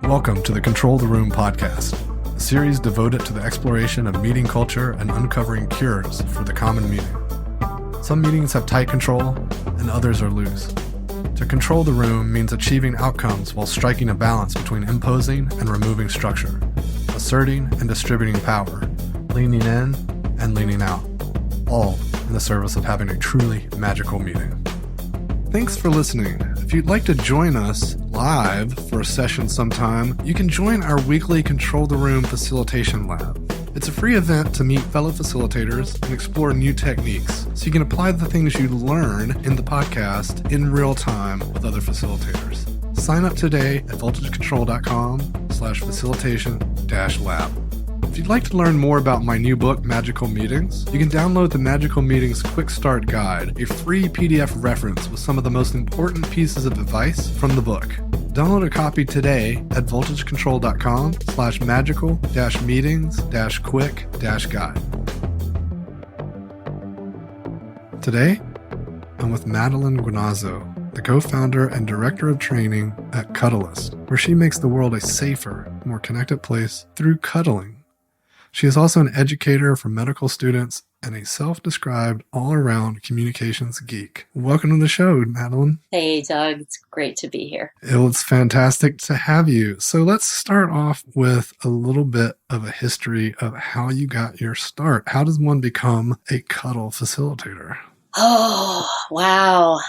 Welcome to the Control the Room podcast, a series devoted to the exploration of meeting culture and uncovering cures for the common meeting. Some meetings have tight control and others are loose. To control the room means achieving outcomes while striking a balance between imposing and removing structure, asserting and distributing power, leaning in and leaning out, all in the service of having a truly magical meeting. Thanks for listening. If you'd like to join us live for a session sometime, you can join our weekly Control the Room Facilitation Lab. It's a free event to meet fellow facilitators and explore new techniques, so you can apply the things you learn in the podcast in real time with other facilitators. Sign up today at voltagecontrol.com/facilitation-lab. If you'd like to learn more about my new book, Magical Meetings, you can download the Magical Meetings Quick Start Guide, a free PDF reference with some of the most important pieces of advice from the book. Download a copy today at voltagecontrol.com/magical-meetings-quick-guide. Today, I'm with Madelon Guinazzo, the co-founder and director of training at Cuddleist, where she makes the world a safer, more connected place through cuddling. She is also an educator for medical students and a self-described all-around communications geek. Welcome to the show, Madelon. Hey, Doug. It's great to be here. It's fantastic to have you. So let's start off with a little bit of a history of how you got your start. How does one become a cuddle facilitator? Oh, wow.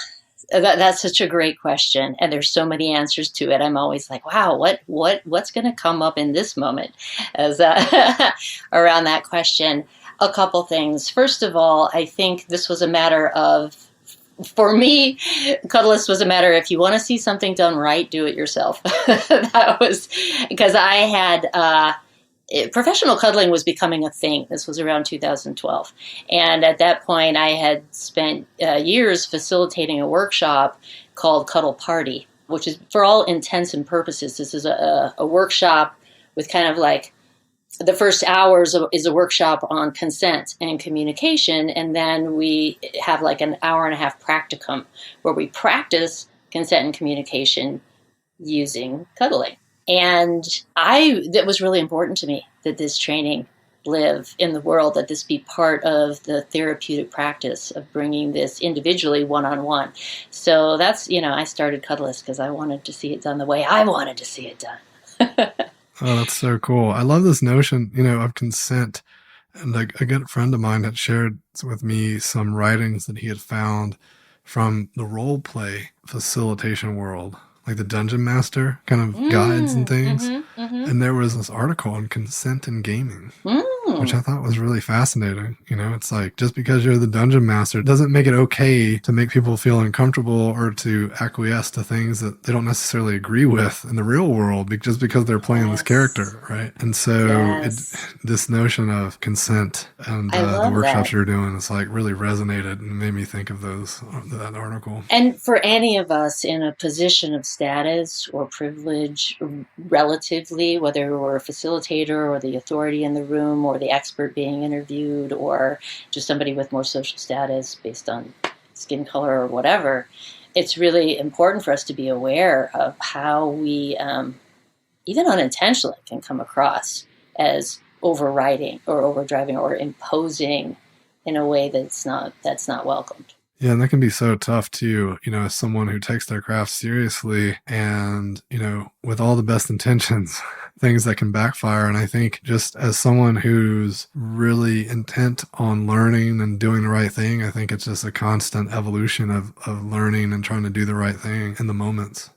That's such a great question. And there's so many answers to it. I'm always like, wow, what's going to come up in this moment as around that question? A couple things. First of all, I think this was a matter of, for me, Cuddleist was a matter of, if you want to see something done right, do it yourself. That was because I had professional cuddling was becoming a thing. This was around 2012. And at that point, I had spent years facilitating a workshop called Cuddle Party, which is, for all intents and purposes, this is a workshop with kind of like the first hours is a workshop on consent and communication. And then we have like an hour and a half practicum where we practice consent and communication using cuddling. And that was really important to me, that this training live in the world, that this be part of the therapeutic practice of bringing this individually one-on-one. So that's, I started Cuddleist because I wanted to see it done the way I wanted to see it done. Oh, that's so cool. I love this notion, of consent. And like a good friend of mine had shared with me some writings that he had found from the role play facilitation world, like the Dungeon Master kind of guides and things. And there was this article on consent in gaming, which I thought was really fascinating. It's like, just because you're the Dungeon Master doesn't make it okay to make people feel uncomfortable or to acquiesce to things that they don't necessarily agree with in the real world, just because they're playing this character, right? And so this notion of consent and the workshops you're doing is like really resonated and made me think of that article. And for any of us in a position of status or privilege, relatively, whether we're a facilitator or the authority in the room or the expert being interviewed or just somebody with more social status based on skin color or whatever, it's really important for us to be aware of how we, even unintentionally, can come across as overriding or overdriving or imposing in a way that's not welcomed. Yeah, and that can be so tough too, as someone who takes their craft seriously and, with all the best intentions, things that can backfire. And I think just as someone who's really intent on learning and doing the right thing, I think it's just a constant evolution of learning and trying to do the right thing in the moments.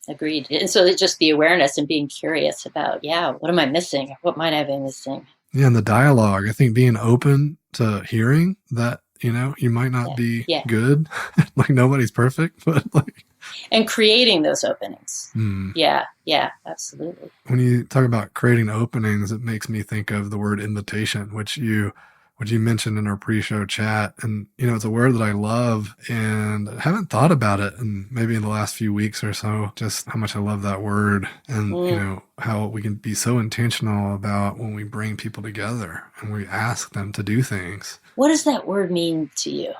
Agreed. And so it's just the awareness and being curious about, what am I missing? What might I be missing? Yeah, and the dialogue, I think being open to hearing that, you might not be good, like nobody's perfect, but like. And creating those openings. Yeah, absolutely. When you talk about creating openings, it makes me think of the word invitation, which you mentioned in our pre-show chat. And, it's a word that I love and I haven't thought about it in maybe in the last few weeks or so, just how much I love that word and, how we can be so intentional about when we bring people together and we ask them to do things. What does that word mean to you?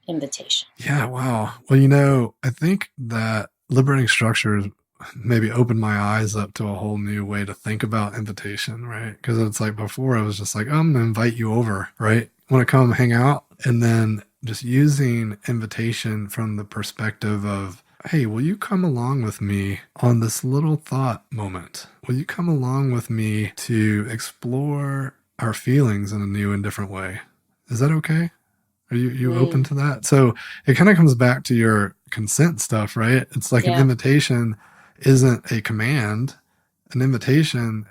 Invitation. Yeah, wow. Well, I think that liberating structures maybe opened my eyes up to a whole new way to think about invitation, right? Because it's like before I was just like, oh, I'm going to invite you over, right? Want to come hang out? And then just using invitation from the perspective of, hey, will you come along with me on this little thought moment? Will you come along with me to explore our feelings in a new and different way? Is that okay? Are you open to that? So it kind of comes back to your consent stuff, right? It's like an Yeah. invitation isn't a command. An invitation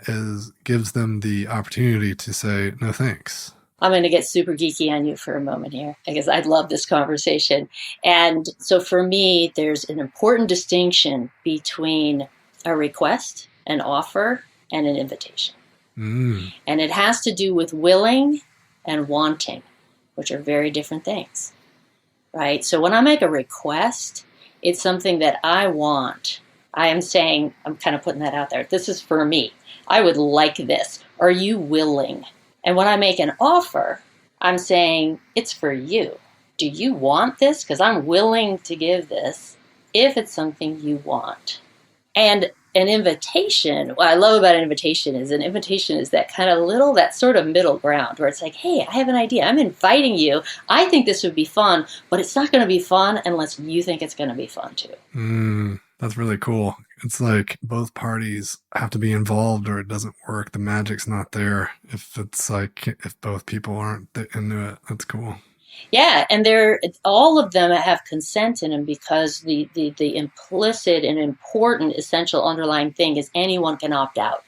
gives them the opportunity to say, no, thanks. I'm going to get super geeky on you for a moment here because I love this conversation. And so for me, there's an important distinction between a request, an offer, and an invitation. Mm. And it has to do with willing and wanting, which are very different things, right? So when I make a request, it's something that I want. I am saying, I'm kind of putting that out there. This is for me. I would like this. Are you willing? And when I make an offer, I'm saying, it's for you. Do you want this? Because I'm willing to give this if it's something you want. And an invitation, what I love about an invitation is that kind of that sort of middle ground where it's like, hey, I have an idea. I'm inviting you. I think this would be fun, but it's not going to be fun unless you think it's going to be fun too. That's really cool. It's like both parties have to be involved or it doesn't work. The magic's not there. If both people aren't into it, that's cool. Yeah, and all of them have consent in them because the implicit and important essential underlying thing is anyone can opt out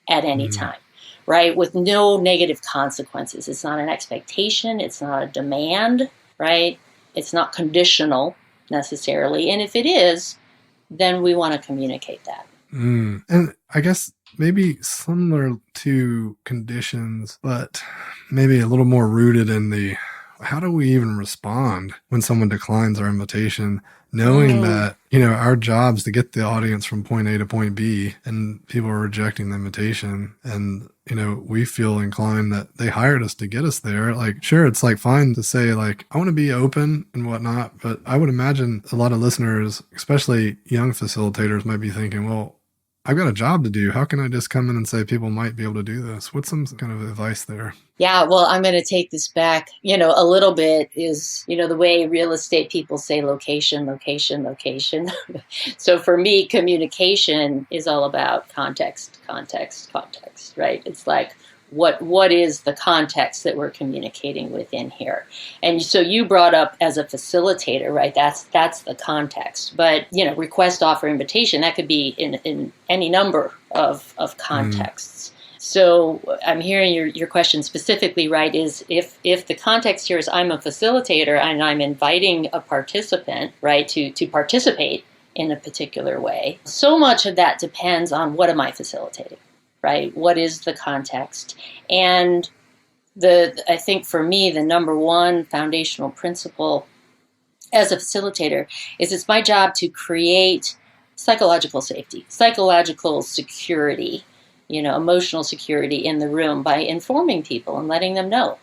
at any time, right? With no negative consequences. It's not an expectation. It's not a demand, right? It's not conditional necessarily. And if it is, then we want to communicate that. And I guess maybe similar to conditions, but maybe a little more rooted in how do we even respond when someone declines our invitation, knowing that, our job's to get the audience from point A to point B and people are rejecting the invitation. And, we feel inclined that they hired us to get us there. Like, sure, it's like fine to say like, I want to be open and whatnot, but I would imagine a lot of listeners, especially young facilitators, might be thinking, well, I've got a job to do. How can I just come in and say people might be able to do this? What's some kind of advice there? Yeah, well, I'm going to take this back, a little bit is, the way real estate people say location, location, location. So for me, communication is all about context, context, context, right? It's like, what is the context that we're communicating within here? And so you brought up as a facilitator, right? That's the context. But, request, offer, invitation, that could be in any number of contexts. So I'm hearing your question specifically, right, is if the context here is I'm a facilitator and I'm inviting a participant, right, to participate in a particular way, so much of that depends on what am I facilitating, right? What is the context? And I think for me, the number one foundational principle as a facilitator is it's my job to create psychological safety, psychological security, emotional security in the room by informing people and letting them know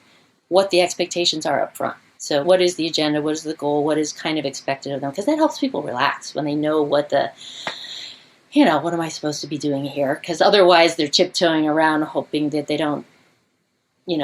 what the expectations are up front. So what is the agenda? What is the goal? What is kind of expected of them? Because that helps people relax when they know what am I supposed to be doing here? Because otherwise they're tiptoeing around hoping that they don't,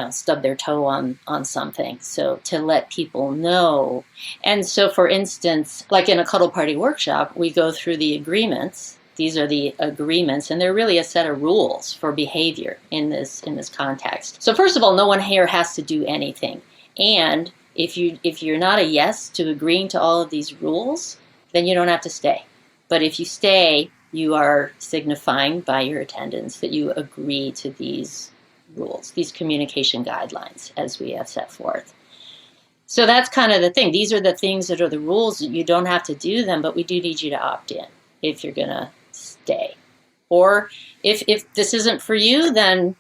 stub their toe on something. So to let people know. And so for instance, like in a cuddle party workshop, we go through the agreements. These are the agreements, and they're really a set of rules for behavior in this context. So first of all, no one here has to do anything. And if you're not a yes to agreeing to all of these rules, then you don't have to stay. But if you stay, you are signifying by your attendance that you agree to these rules, these communication guidelines as we have set forth. So that's kind of the thing. These are the things that are the rules. You don't have to do them, but we do need you to opt in if you're going to stay. Or if this isn't for you, then,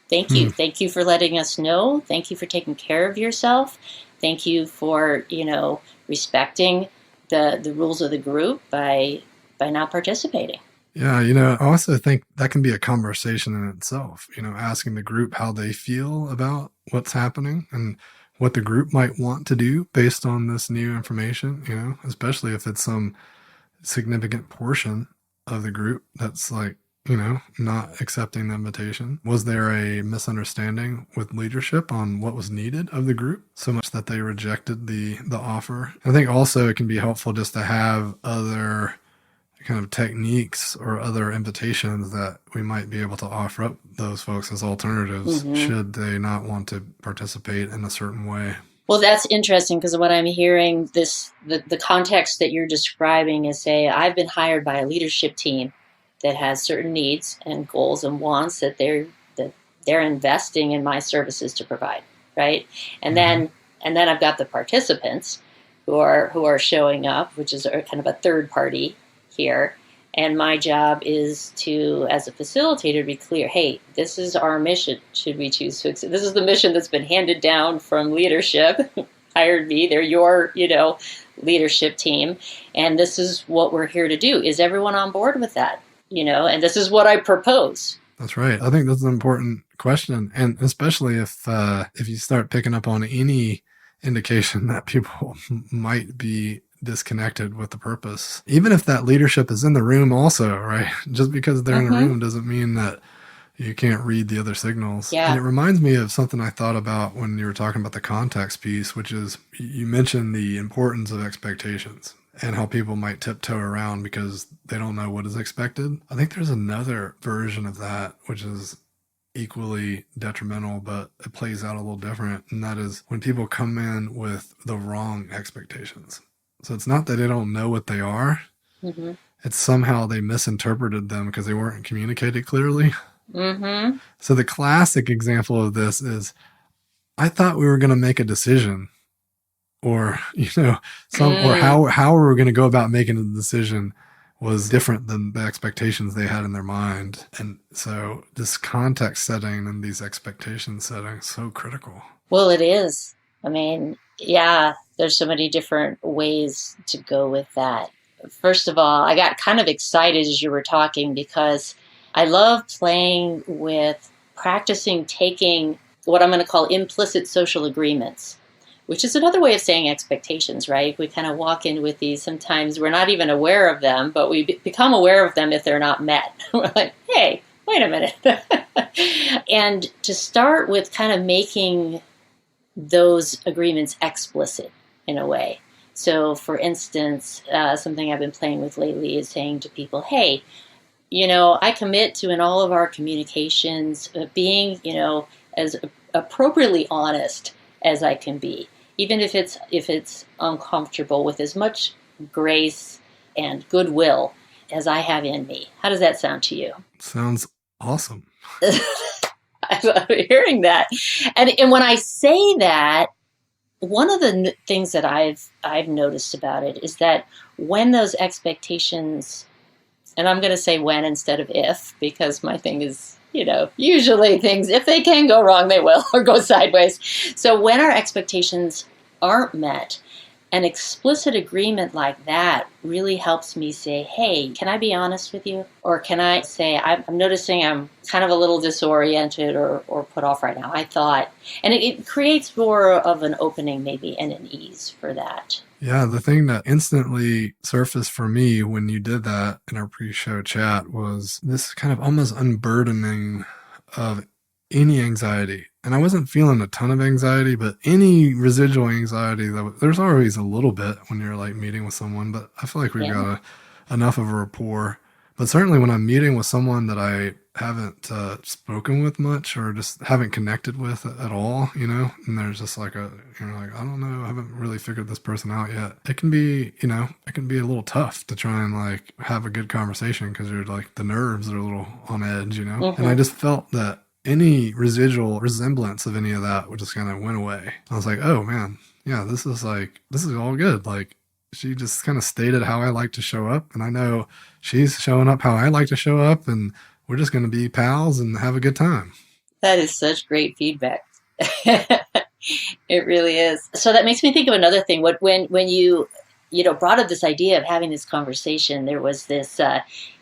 thank you. Thank you for letting us know. Thank you for taking care of yourself. Thank you for, respecting the rules of the group by not participating. Yeah, I also think that can be a conversation in itself, asking the group how they feel about what's happening and what the group might want to do based on this new information, especially if it's some significant portion of the group that's like, not accepting the invitation? Was there a misunderstanding with leadership on what was needed of the group so much that they rejected the offer? I think also it can be helpful just to have other kind of techniques or other invitations that we might be able to offer up those folks as alternatives should they not want to participate in a certain way. Well, that's interesting because what I'm hearing, the context that you're describing is, say, I've been hired by a leadership team that has certain needs and goals and wants that they're investing in my services to provide, right? And then I've got the participants who are showing up, which is kind of a third party here. And my job is to, as a facilitator, be clear, hey, this is our mission, should we choose to accept. This is the mission that's been handed down from leadership, hired me, they're your, leadership team, and this is what we're here to do. Is everyone on board with that? And this is what I propose. That's right. I think that's an important question. And especially if you start picking up on any indication that people might be disconnected with the purpose, even if that leadership is in the room also, right? Just because they're in the room doesn't mean that you can't read the other signals. Yeah. And it reminds me of something I thought about when you were talking about the context piece, which is you mentioned the importance of expectations and how people might tiptoe around because they don't know what is expected. I think there's another version of that, which is equally detrimental, but it plays out a little different. And that is when people come in with the wrong expectations. So it's not that they don't know what they are. It's somehow they misinterpreted them because they weren't communicated clearly. So the classic example of this is, I thought we were going to make a decision, or, or how we were going to go about making the decision was different than the expectations they had in their mind. And so this context setting and these expectation settings so critical. Well, it is. I mean, yeah, there's so many different ways to go with that. First of all, I got kind of excited as you were talking because I love playing with practicing taking what I'm going to call implicit social agreements, which is another way of saying expectations, right? We kind of walk in with these. Sometimes we're not even aware of them, but we become aware of them if they're not met. We're like, hey, wait a minute. And to start with kind of making those agreements explicit in a way. So, for instance, something I've been playing with lately is saying to people, hey, I commit to, in all of our communications, being, as appropriately honest as I can be, even if it's uncomfortable, with as much grace and goodwill as I have in me. How does that sound to you? Sounds awesome. I love hearing that. And when I say that, one of the things that I've noticed about it is that when those expectations, and I'm going to say when instead of if, because my thing is, usually things, if they can go wrong, they will, or go sideways. So when our expectations aren't met, an explicit agreement like that really helps me say, hey, can I be honest with you? Or can I say, I'm noticing I'm kind of a little disoriented or put off right now. I thought, and it creates more of an opening maybe and an ease for that. Yeah, the thing that instantly surfaced for me when you did that in our pre-show chat was this kind of almost unburdening of any anxiety. And I wasn't feeling a ton of anxiety, but any residual anxiety, there's always a little bit when you're like meeting with someone, but I feel like we've got enough of a rapport. But certainly when I'm meeting with someone that I haven't spoken with much or just haven't connected with at all, and there's just like I don't know, I haven't really figured this person out yet. It can be, it can be a little tough to try and like have a good conversation because you're like the nerves are a little on edge, And I just felt that any residual resemblance of any of that would just kind of went away. I was like, oh man, yeah, this is all good. Like she just kind of stated how I like to show up, and I know she's showing up how I like to show up, and we're just going to be pals and have a good time. That is such great feedback. It really is. So that makes me think of another thing. When you brought up this idea of having this conversation, there was this,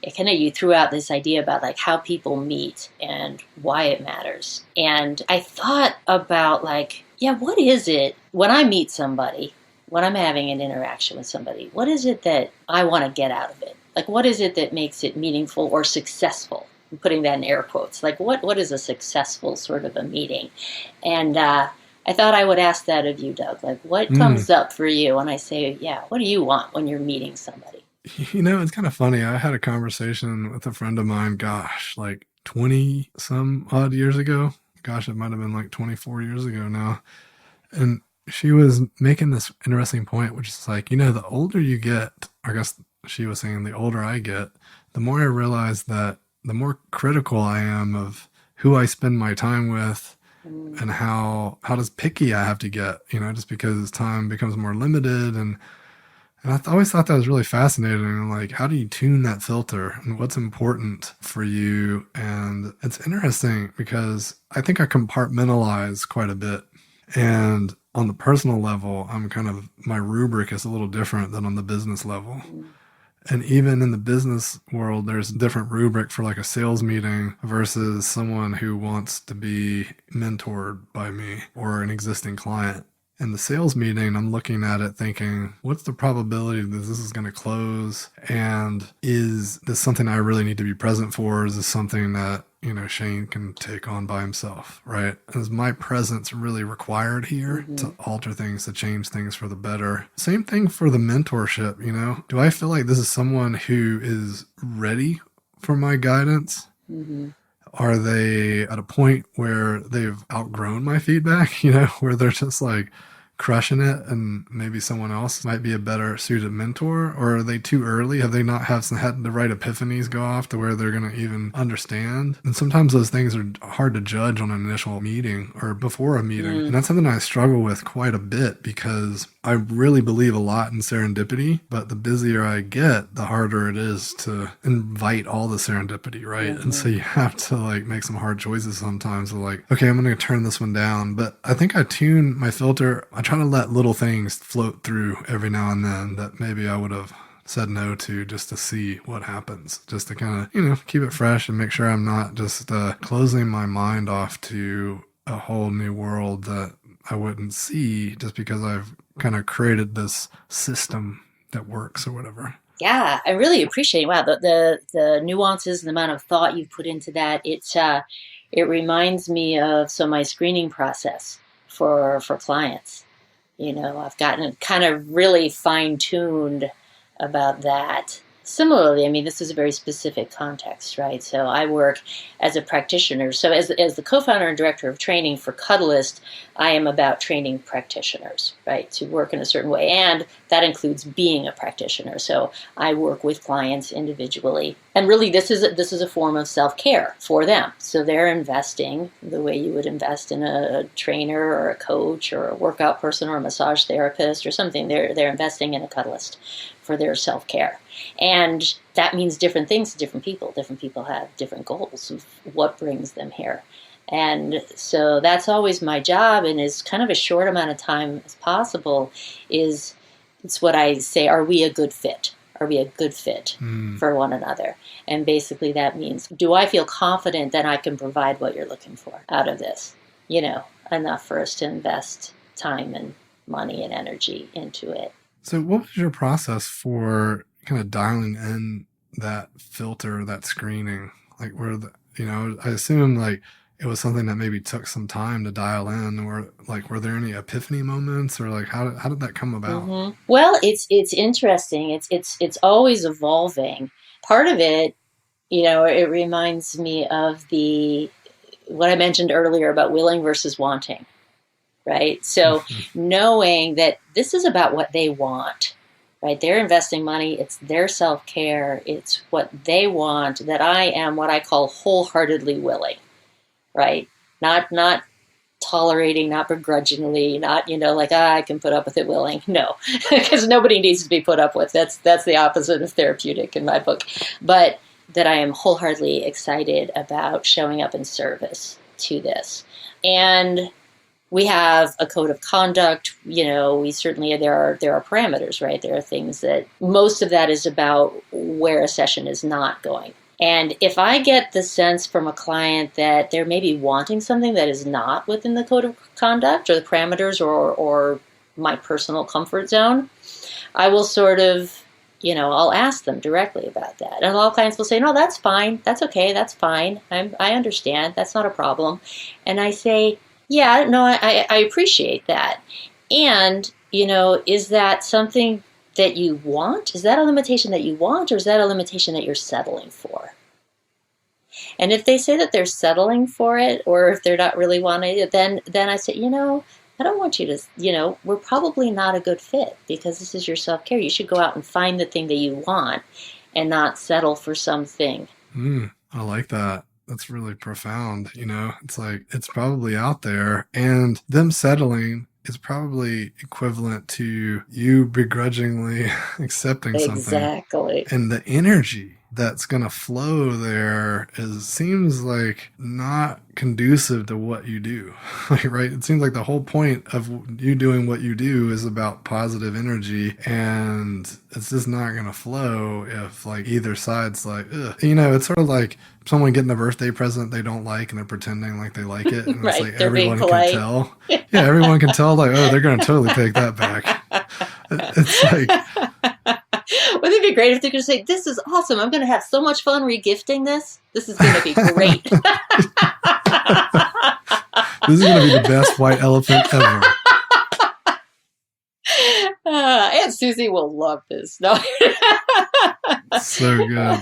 you threw out this idea about like how people meet and why it matters. And I thought about what is it when I meet somebody, when I'm having an interaction with somebody, what is it that I want to get out of it? Like, what is it that makes it meaningful or successful? I'm putting that in air quotes. Like, what is a successful sort of a meeting? And I thought I would ask that of you, Doug. Like, what comes up for you when I say, yeah, what do you want when you're meeting somebody? It's kind of funny. I had a conversation with a friend of mine, gosh, like 20 some odd years ago. Gosh, it might have been like 24 years ago now. And she was making this interesting point, which is like, the older you get, I guess she was saying the older I get, the more I realize that the more critical I am of who I spend my time with and how does picky I have to get, just because time becomes more limited. And I always thought that was really fascinating. Like, how do you tune that filter and what's important for you? And it's interesting because I think I compartmentalize quite a bit. And on the personal level, my rubric is a little different than on the business level. And even in the business world, there's a different rubric for like a sales meeting versus someone who wants to be mentored by me or an existing client. In the sales meeting, I'm looking at it thinking, what's the probability that this is going to close? And is this something I really need to be present for? Or is this something that, Shane can take on by himself, right? Is my presence really required here to alter things, to change things for the better? Same thing for the mentorship, Do I feel like this is someone who is ready for my guidance? Are they at a point where they've outgrown my feedback, where they're just like crushing it and maybe someone else might be a better suited mentor? Or are they too early? Have they not had the right epiphanies go off to where they're going to even understand? And sometimes those things are hard to judge on an initial meeting or before a meeting. And that's something I struggle with quite a bit because I really believe a lot in serendipity, but the busier I get, the harder it is to invite all the serendipity, right? And so you have to like make some hard choices sometimes of like, okay, I'm going to turn this one down. But I think I tune my filter. I try to let little things float through every now and then that maybe I would have said no to just to see what happens, just to kind of, keep it fresh and make sure I'm not just closing my mind off to a whole new world that I wouldn't see just because I've kind of created this system that works or whatever. Yeah, I really appreciate, wow, the nuances and the amount of thought you've put into that. It reminds me of my screening process for clients. I've gotten kind of really fine-tuned about that. Similarly, I mean, this is a very specific context, right? So I work as a practitioner. So as the co-founder and director of training for Cuddleist, I am about training practitioners, right, to work in a certain way. And that includes being a practitioner. So I work with clients individually. And really, this is a form of self-care for them. So they're investing the way you would invest in a trainer or a coach or a workout person or a massage therapist or something. They're investing in a Cuddleist for their self-care. And that means different things to different people. Different people have different goals of what brings them here. And so that's always my job, and as kind of a short amount of time as possible it's what I say, are we a good fit? Are we a good fit for one another? And basically that means, do I feel confident that I can provide what you're looking for out of this? Enough for us to invest time and money and energy into it. So what was your process for kind of dialing in that filter, that screening? Like I assume like it was something that maybe took some time to dial in, or like, were there any epiphany moments, or like, how did that come about? Well, it's interesting. It's always evolving. Part of it, it reminds me of what I mentioned earlier about willing versus wanting. Right? So knowing that this is about what they want, right? They're investing money. It's their self-care. It's what they want, that I am what I call wholeheartedly willing, right? Not tolerating, not begrudgingly, not, I can put up with it willing. No, because nobody needs to be put up with. That's the opposite of therapeutic in my book. But that I am wholeheartedly excited about showing up in service to this. And we have a code of conduct. We certainly, there are parameters, right? There are things that, most of that is about where a session is not going. And if I get the sense from a client that they're maybe wanting something that is not within the code of conduct or the parameters or my personal comfort zone, I will sort of, I'll ask them directly about that. And a lot of clients will say, no, that's fine. That's okay. That's fine. I understand. That's not a problem. And I say, yeah, no, I appreciate that. And, is that something that you want? Is that a limitation that you want, or is that a limitation that you're settling for? And if they say that they're settling for it, or if they're not really wanting it, then I say, I don't want you to, we're probably not a good fit, because this is your self-care. You should go out and find the thing that you want and not settle for something. I like that. That's really profound. It's like, it's probably out there, and them settling is probably equivalent to you begrudgingly accepting something. Exactly. And the energy that's going to flow there seems like not conducive to what you do. Right? It seems like the whole point of you doing what you do is about positive energy, and it's just not going to flow if like either side's like, ugh. It's sort of like someone getting a birthday present they don't like and they're pretending like they like it, and right. It's like they're everyone being can tell. Yeah, everyone can tell, like, oh, they're going to totally take that back. It's like, wouldn't it be great if they could say, this is awesome, I'm going to have so much fun regifting this. This is going to be great. This is going to be the best white elephant ever. Aunt Susie will love this. No. So good.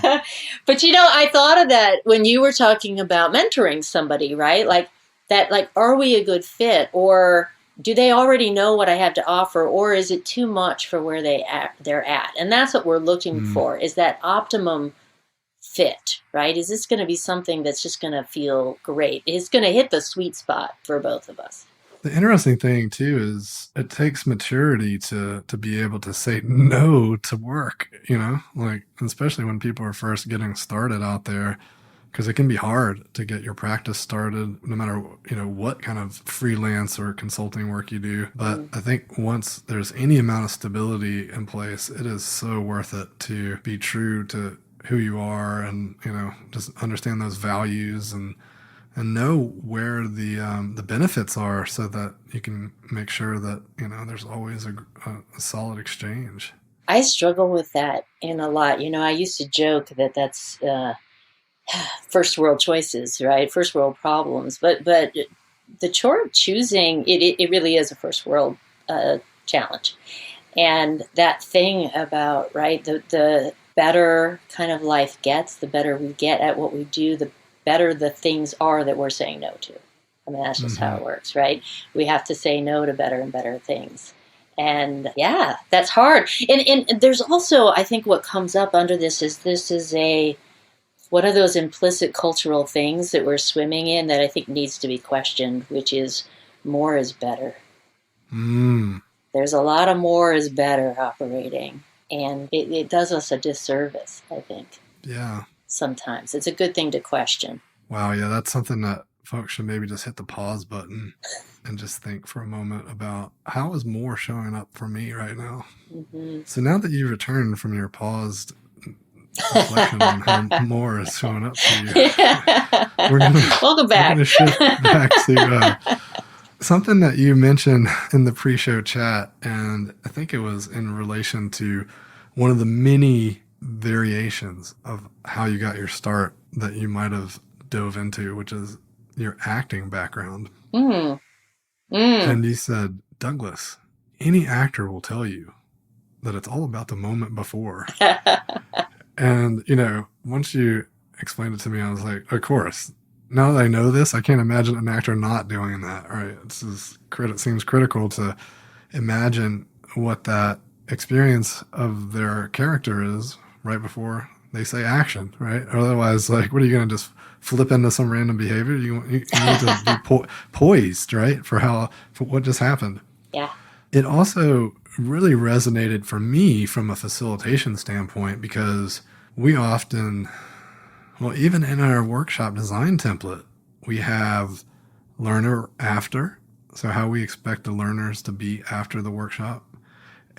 But I thought of that when you were talking about mentoring somebody, right? Like that, like, are we a good fit, or do they already know what I have to offer, or is it too much for where they're at? And that's what we're looking for, is that optimum fit, right? Is this going to be something that's just going to feel great? It's going to hit the sweet spot for both of us. The interesting thing too is it takes maturity to be able to say no to work, like, especially when people are first getting started out there, because it can be hard to get your practice started, no matter, what kind of freelance or consulting work you do. But I think once there's any amount of stability in place, it is so worth it to be true to who you are, and, just understand those values, and know where the benefits are, so that you can make sure that, there's always a solid exchange. I struggle with that in a lot. I used to joke that that's first world choices, right? First world problems. But the chore of choosing, it really is a first world challenge. And that thing about, right, the better kind of life gets, the better we get at what we do, the better the things are that we're saying no to. I mean, that's just how it works, right? We have to say no to better and better things. And yeah, that's hard. And there's also, I think what comes up under this is one of those implicit cultural things that we're swimming in that I think needs to be questioned, which is more is better. There's a lot of more is better operating, and it does us a disservice, I think. Yeah. Sometimes it's a good thing to question. Wow. Yeah. That's something that folks should maybe just hit the pause button and just think for a moment about, how is more showing up for me right now? So now that you've returned from your paused reflection on how more is showing up for you, welcome back. We're going to shift back to something that you mentioned in the pre-show chat, and I think it was in relation to one of the many variations of how you got your start that you might have dove into, which is your acting background. And you said, Douglas, any actor will tell you that it's all about the moment before. And, once you explained it to me, I was like, of course. Now that I know this, I can't imagine an actor not doing that, right? It seems critical to imagine what that experience of their character is right before they say action, right? Otherwise, like, what are you going to just flip into some random behavior? You need to be poised, right, for what just happened. Yeah. It also really resonated for me from a facilitation standpoint, because we often, even in our workshop design template, we have learner after, so how we expect the learners to be after the workshop,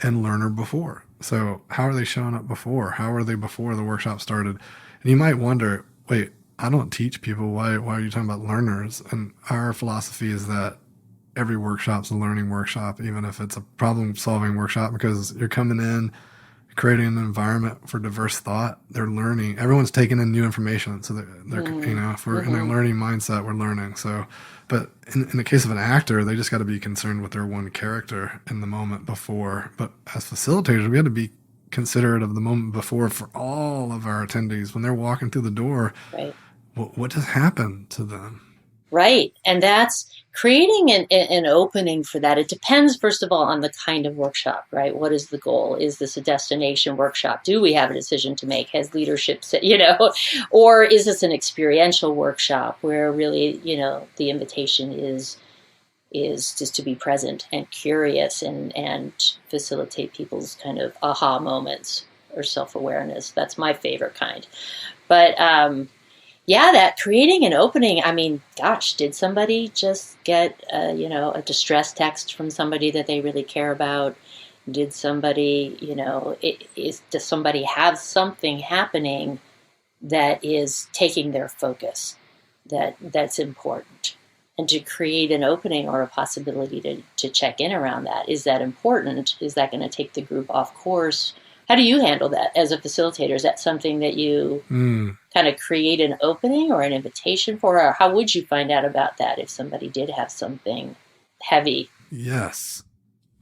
and learner before. So how are they showing up before? How are they before the workshop started? And you might wonder, wait, I don't teach people. Why are you talking about learners? And our philosophy is that every workshop's a learning workshop, even if it's a problem-solving workshop, because you're coming in creating an environment for diverse thought. They're learning. Everyone's taking in new information. So they're if we're in a learning mindset, we're learning. So, but in the case of an actor, they just got to be concerned with their one character in the moment before. But as facilitators, we had to be considerate of the moment before for all of our attendees when they're walking through the door. Right. What just happened to them? Right. And that's creating an opening for that. It depends, first of all, on the kind of workshop, right? What is the goal? Is this a destination workshop? Do we have a decision to make? Has leadership said, or is this an experiential workshop where really, the invitation is just to be present and curious and facilitate people's kind of aha moments or self-awareness. That's my favorite kind. But, that creating an opening, I mean, gosh, did somebody just get, a distress text from somebody that they really care about? Did somebody, does somebody have something happening that is taking their focus that's important? And to create an opening or a possibility to check in around that. Is that important? Is that going to take the group off course? How do you handle that as a facilitator? Is that something that you kind of create an opening or an invitation for? Or how would you find out about that if somebody did have something heavy? Yes.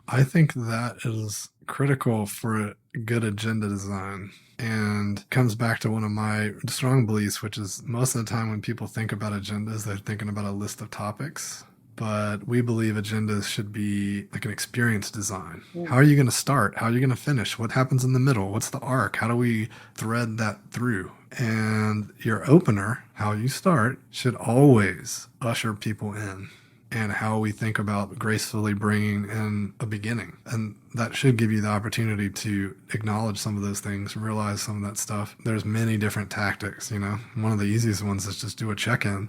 I think that is critical for good agenda design, and comes back to one of my strong beliefs, which is most of the time when people think about agendas, they're thinking about a list of topics. But we believe agendas should be like an experience design. How are you going to start? How are you going to finish? What happens in the middle? What's the arc? How do we thread that through? And your opener, how you start, should always usher people in, and how we think about gracefully bringing in a beginning. And that should give you the opportunity to acknowledge some of those things, realize some of that stuff. There's many different tactics, One of the easiest ones is just do a check-in.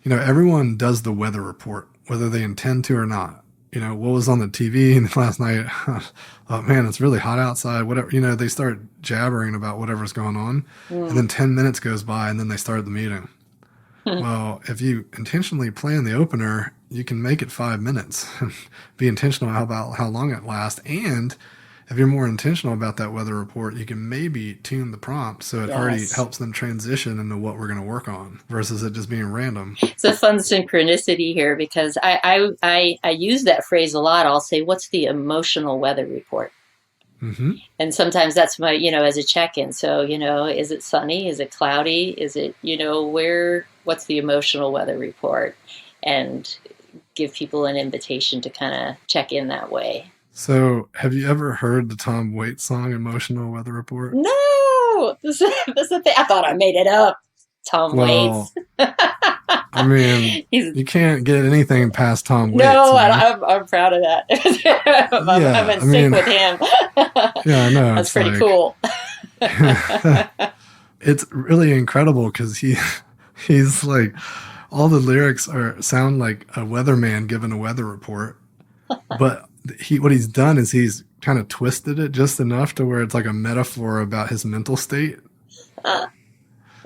Everyone does the weather report, whether they intend to or not. What was on the TV last night? Oh man, it's really hot outside, whatever. They start jabbering about whatever's going on. And then 10 minutes goes by and then they start the meeting. Well, if you intentionally plan the opener, you can make it 5 minutes. Be intentional about how long it lasts. And if you're more intentional about that weather report, you can maybe tune the prompt so it already helps them transition into what we're going to work on versus it just being random. It's a fun synchronicity here because I use that phrase a lot. I'll say, what's the emotional weather report? Mm-hmm. And sometimes that's my, as a check-in. So, is it sunny? Is it cloudy? Is it, what's the emotional weather report? And give people an invitation to kind of check in that way. So, have you ever heard the Tom Waits song, Emotional Weather Report? No! This is the thing. I thought I made it up. Tom Waits. I mean, you can't get anything past Tom Waits. No, I'm proud of that. I'm in sync with him. Yeah, I know. That's pretty cool. It's really incredible because he's like, all the lyrics sound like a weatherman giving a weather report, but what he's done is he's kind of twisted it just enough to where it's like a metaphor about his mental state.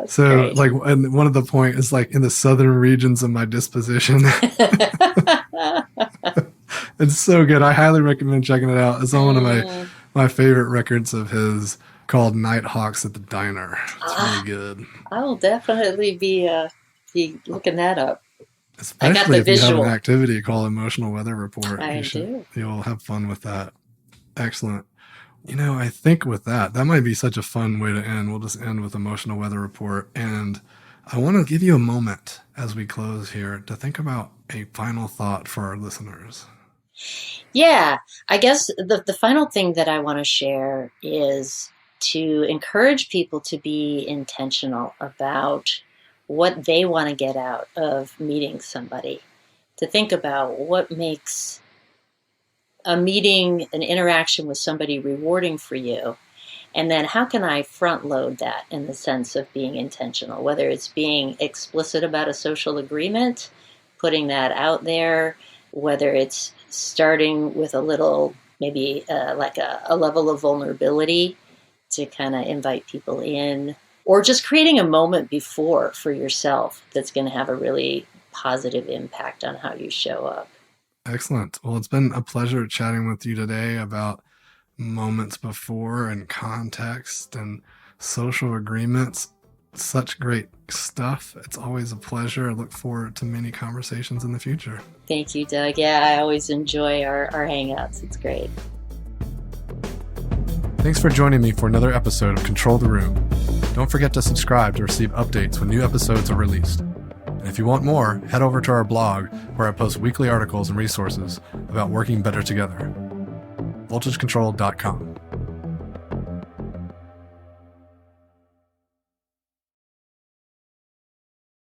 So great. Like, and one of the point is like, in the southern regions of my disposition. It's so good. I highly recommend checking it out. It's on one of my favorite records of his called Nighthawks at the Diner. It's really good. I will definitely be looking that up. Especially if you have an activity called Emotional Weather Report. You'll have fun with that. Excellent. I think with that might be such a fun way to end. We'll just end with Emotional Weather Report. And I want to give you a moment as we close here to think about a final thought for our listeners. Yeah, I guess the final thing that I want to share is to encourage people to be intentional about what they want to get out of meeting somebody, to think about what makes a meeting, an interaction with somebody rewarding for you, and then how can I front load that in the sense of being intentional, whether it's being explicit about a social agreement, putting that out there, whether it's starting with a little, maybe like a level of vulnerability to kind of invite people in, or just creating a moment before for yourself that's going to have a really positive impact on how you show up. Excellent. Well, it's been a pleasure chatting with you today about moments before and context and social agreements. Such great stuff. It's always a pleasure. I look forward to many conversations in the future. Thank you, Doug. Yeah, I always enjoy our hangouts. It's great. Thanks for joining me for another episode of Control the Room. Don't forget to subscribe to receive updates when new episodes are released. And if you want more, head over to our blog where I post weekly articles and resources about working better together. voltagecontrol.com.